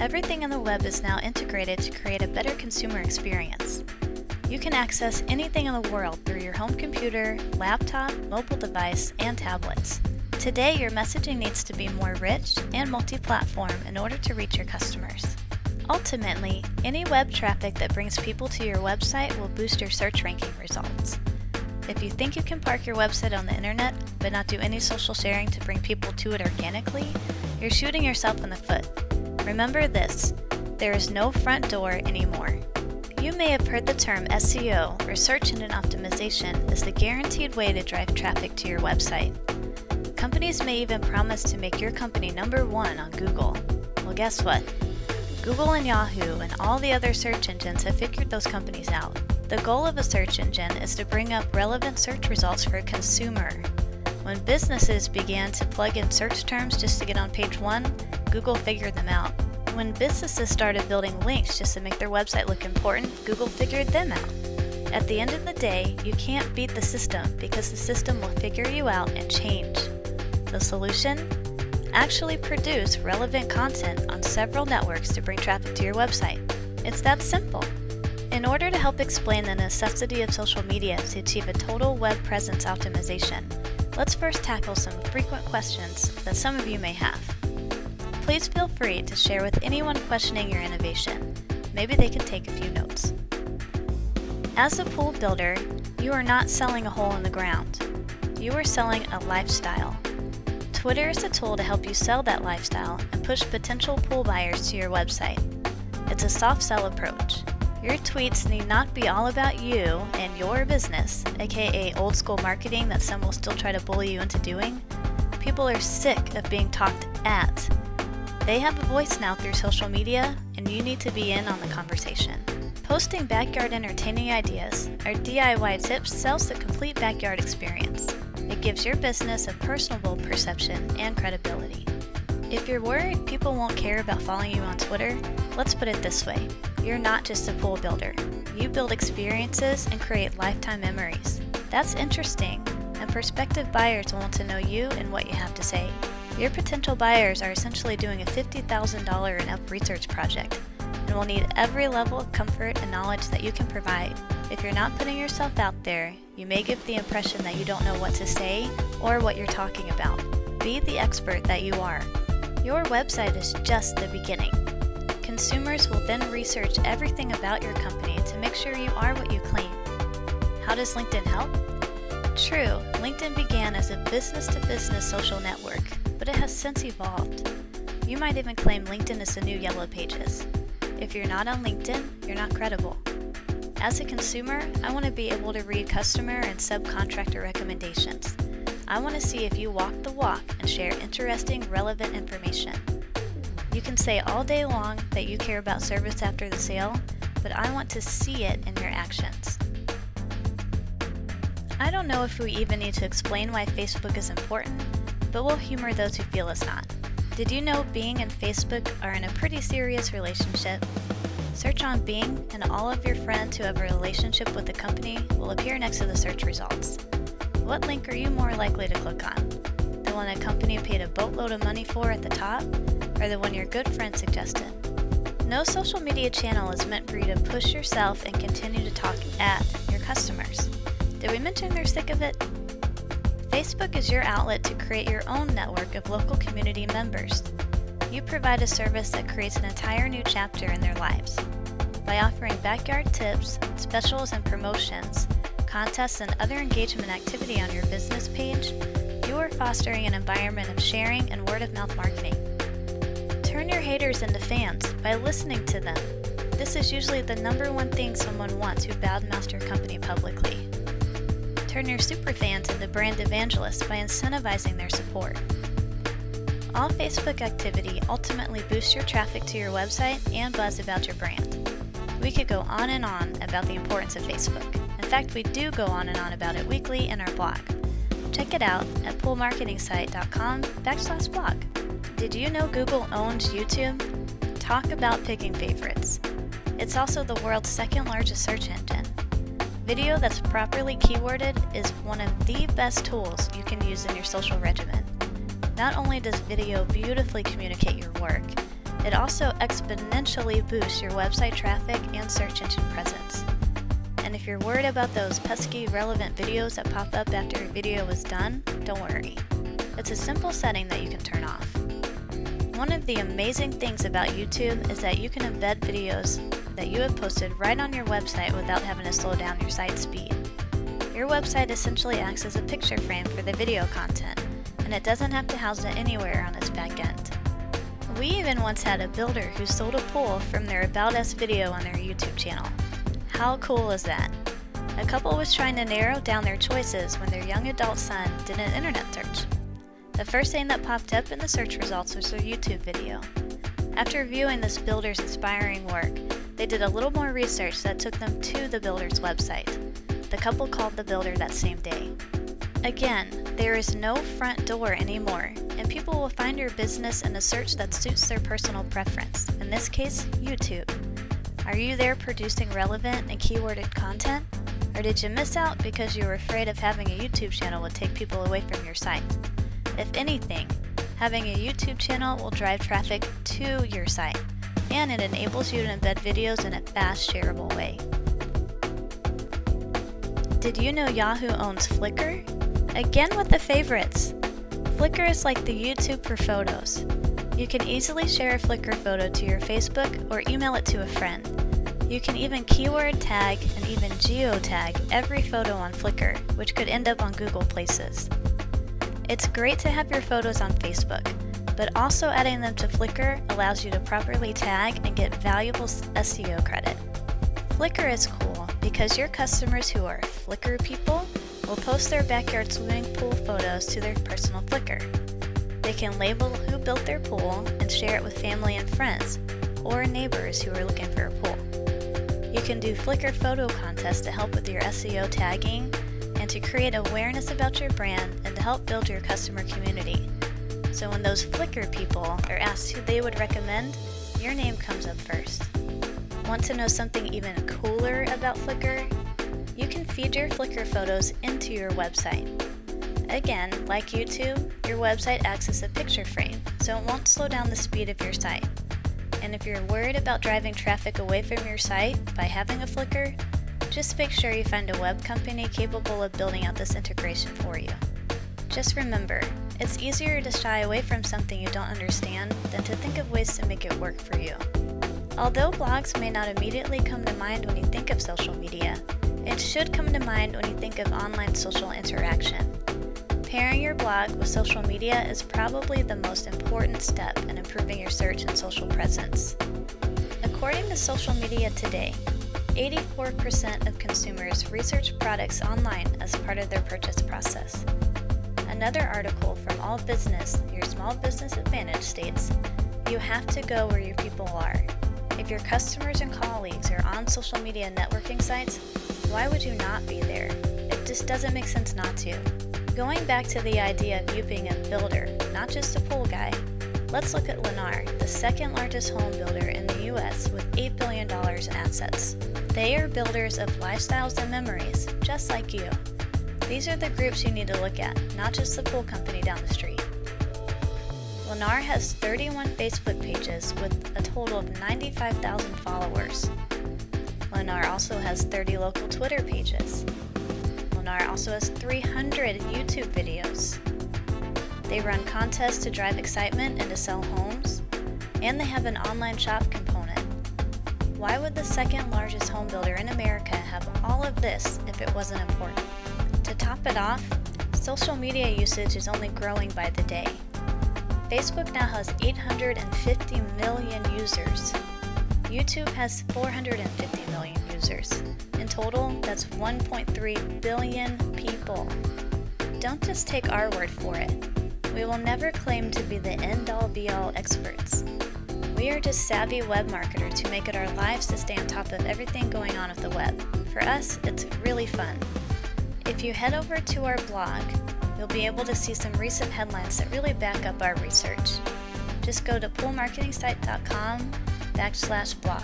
Everything on the web is now integrated to create a better consumer experience. You can access anything in the world through your home computer, laptop, mobile device, and tablets. Today, your messaging needs to be more rich and multi-platform in order to reach your customers. Ultimately, any web traffic that brings people to your website will boost your search ranking results. If you think you can park your website on the internet but not do any social sharing to bring people to it organically, you're shooting yourself in the foot. Remember this, there is no front door anymore. You may have heard the term SEO, or search engine optimization, is the guaranteed way to drive traffic to your website. Companies may even promise to make your company #1 on Google. Well, guess what? Google and Yahoo and all the other search engines have figured those companies out. The goal of a search engine is to bring up relevant search results for a consumer. When businesses began to plug in search terms just to get on page 1, Google figured them out. When businesses started building links just to make their website look important, Google figured them out. At the end of the day, you can't beat the system because the system will figure you out and change. The solution? Actually produce relevant content on several networks to bring traffic to your website. It's that simple. In order to help explain the necessity of social media to achieve a total web presence optimization, let's first tackle some frequent questions that some of you may have. Please feel free to share with anyone questioning your innovation. Maybe they can take a few notes. As a pool builder, you are not selling a hole in the ground. You are selling a lifestyle. Twitter is a tool to help you sell that lifestyle and push potential pool buyers to your website. It's a soft sell approach. Your tweets need not be all about you and your business, aka old school marketing that some will still try to bully you into doing. People are sick of being talked at. They have a voice now through social media, and you need to be in on the conversation. Posting backyard entertaining ideas or DIY tips sells the complete backyard experience. It gives your business a personable perception and credibility. If you're worried people won't care about following you on Twitter, let's put it this way. You're not just a pool builder. You build experiences and create lifetime memories. That's interesting, and prospective buyers want to know you and what you have to say. Your potential buyers are essentially doing a $50,000 and up research project and will need every level of comfort and knowledge that you can provide. If you're not putting yourself out there, you may give the impression that you don't know what to say or what you're talking about. Be the expert that you are. Your website is just the beginning. Consumers will then research everything about your company to make sure you are what you claim. How does LinkedIn help? True, LinkedIn began as a business-to-business social network, but it has since evolved. You might even claim LinkedIn is the new Yellow Pages. If you're not on LinkedIn, you're not credible. As a consumer, I want to be able to read customer and subcontractor recommendations. I want to see if you walk the walk and share interesting, relevant information. You can say all day long that you care about service after the sale, but I want to see it in your actions. I don't know if we even need to explain why Facebook is important, but we'll humor those who feel it's not. Did you know Bing and Facebook are in a pretty serious relationship? Search on Bing and all of your friends who have a relationship with the company will appear next to the search results. What link are you more likely to click on? The one a company paid a boatload of money for at the top, or the one your good friend suggested? No social media channel is meant for you to push yourself and continue to talk at your customers. Did we mention they're sick of it? Facebook is your outlet to create your own network of local community members. You provide a service that creates an entire new chapter in their lives. By offering backyard tips, specials and promotions, contests and other engagement activity on your business page, you are fostering an environment of sharing and word-of-mouth marketing. Turn your haters into fans by listening to them. This is usually the #1 thing someone wants who badmouths your company publicly. Turn your superfans into brand evangelists by incentivizing their support. All Facebook activity ultimately boosts your traffic to your website and buzz about your brand. We could go on and on about the importance of Facebook. In fact, we do go on and on about it weekly in our blog. Check it out at poolmarketingsite.com/blog. Did you know Google owns YouTube? Talk about picking favorites. It's also the world's second largest search engine. Video that's properly keyworded is one of the best tools you can use in your social regimen. Not only does video beautifully communicate your work, It also exponentially boosts your website traffic and search engine presence. And if you're worried about those pesky relevant videos that pop up after your video is done, don't worry. It's a simple setting that you can turn off. One of the amazing things about YouTube is that you can embed videos that you have posted right on your website without having to slow down your site speed. Your website essentially acts as a picture frame for the video content, and it doesn't have to house it anywhere on its back end. We even once had a builder who sold a pool from their About Us video on their YouTube channel. How cool is that? A couple was trying to narrow down their choices when their young adult son did an internet search. The first thing that popped up in the search results was their YouTube video. After viewing this builder's inspiring work, they did a little more research that took them to the builder's website. The couple called the builder that same day. Again, there is no front door anymore, and people will find your business in a search that suits their personal preference, in this case, YouTube. Are you there producing relevant and keyworded content? Or did you miss out because you were afraid of having a YouTube channel would take people away from your site? If anything, having a YouTube channel will drive traffic to your site, and it enables you to embed videos in a fast, shareable way. Did you know Yahoo owns Flickr? Again with the favorites. Flickr is like the YouTube for photos. You can easily share a Flickr photo to your Facebook or email it to a friend. You can even keyword tag and even geotag every photo on Flickr, which could end up on Google Places. It's great to have your photos on Facebook, but also adding them to Flickr allows you to properly tag and get valuable SEO credit. Flickr is cool because your customers who are Flickr people will post their backyard swimming pool photos to their personal Flickr. They can label who built their pool and share it with family and friends, or neighbors who are looking for a pool. You can do Flickr photo contests to help with your SEO tagging and to create awareness about your brand and to help build your customer community. So when those Flickr people are asked who they would recommend, your name comes up first. Want to know something even cooler about Flickr? You can feed your Flickr photos into your website. Again, like YouTube, your website acts as a picture frame, so it won't slow down the speed of your site. And if you're worried about driving traffic away from your site by having a Flickr, just make sure you find a web company capable of building out this integration for you. Just remember, it's easier to shy away from something you don't understand than to think of ways to make it work for you. Although blogs may not immediately come to mind when you think of social media, it should come to mind when you think of online social interaction. Pairing your blog with social media is probably the most important step in improving your search and social presence. According to Social Media Today, 84% of consumers research products online as part of their purchase process. Another article from All Business, Your Small Business Advantage states, you have to go where your people are. If your customers and colleagues are on social media networking sites, why would you not be there? It just doesn't make sense not to. Going back to the idea of you being a builder, not just a pool guy, let's look at Lennar, the second largest home builder in the US with $8 billion in assets. They are builders of lifestyles and memories, just like you. These are the groups you need to look at, not just the pool company down the street. Lennar has 31 Facebook pages with a total of 95,000 followers. Lennar also has 30 local Twitter pages. Lennar also has 300 YouTube videos. They run contests to drive excitement and to sell homes, and they have an online shop component. Why would the second largest home builder in America have all of this if it wasn't important? To top it off, social media usage is only growing by the day. Facebook now has 850 million users. YouTube has 450 million users. In total, that's 1.3 billion people. Don't just take our word for it. We will never claim to be the end-all be-all experts. We are just savvy web marketers who make it our lives to stay on top of everything going on with the web. For us, it's really fun. If you head over to our blog, you'll be able to see some recent headlines that really back up our research. Just go to poolmarketingsite.com/blog.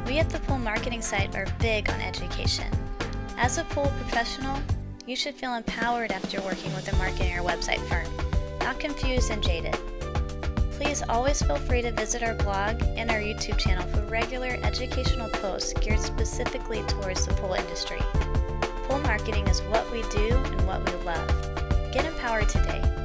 We at the Pool Marketing Site are big on education. As a pool professional, you should feel empowered after working with a marketing or website firm, not confused and jaded. Please always feel free to visit our blog and our YouTube channel for regular educational posts geared specifically towards the pool industry. Pool marketing is what we do and what we love. Get empowered today.